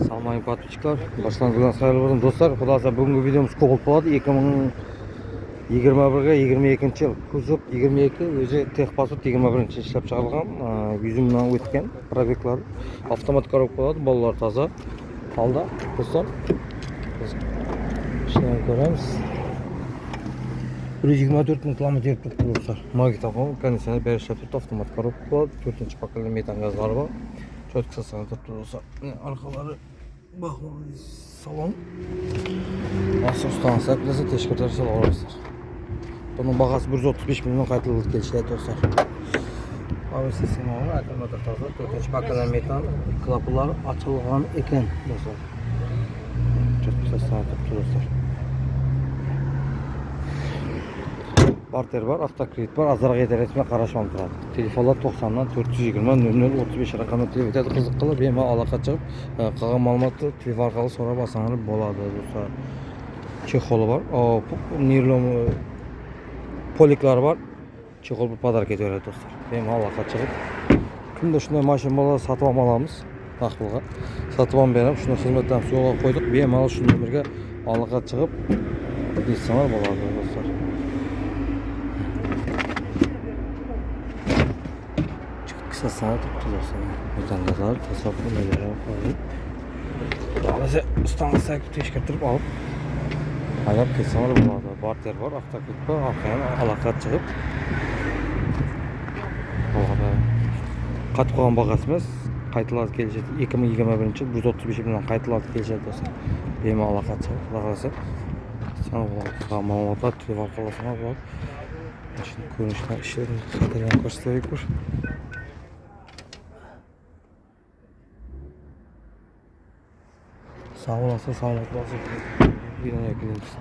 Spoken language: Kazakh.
Салмайын подписчиклар, башланган сайыл болсын достар. Құдай аса бүгінгі видеомыз көп болып болады. 2021-ге 22 жыл кузов 22 өзі техпаспорт 21 ішлеп шығарылған. Yüzümden өткен пробеглар, автомат коробка болады, балалар таза. Алда достар. Шынын көреміз. 124 мың километр жүріп тұрды достар. Магнитофон, кондиционер бәрі ішлеп тұрды, автомат коробка болады. 4-ші поколение метан газдары бар. Четко сасыған тұрды достар. Арқалары бақылы салон. Асы ұстанса білесі тешкіртер сал орайсыздар. Бұның бағасы 135 миллион қайтылығы келшіледі достар. Ауыр система бар, аккумулятор таза. 4-ші поколение метан клапылар açılған екен достар. Четко сасыған тұрды достар. Бартер бар, автокредит бар, азырақ етересіне қарашмам тұрады. Телефонлар 90-нан 420-00-35 рақамы телефон қызық қылып, бема алақа шығып, қалған малыматты телефон арқалы сора басаңыр болады достар. Чехолы бар, нерлом поликлар бар, чехол бір подарок ете өреді достар. Бема алақа шығып, күнде шындай машин бала сатып аламыз, ақылға. Сатып ам беріп, шыны қызметтен суға қойдық, бема шыны өмірге алақа шығып, дейсіңер болады достар. Сасана тұрды достар. Метангаздар, тасапы, нелері қойып. Алысы ұстанғысы әкіп тешкіртіріп алып, айлап кетсеңер болады. Бартер бар, автокредит бар, арқайын алақат шығып. Қатып қойған бағасы емес, қайтылады келешеді. 2021 жыл 135 миллион қайтылады келешеді достар. Бема алақат шығып, құдағасы. Сән болады. Мамалатар, телефон қаласыңа болады. Көрінішіне ішерін қайтарған көрсетері көр. Sağ olasın, sağ olasın. Bir an yakınıyız.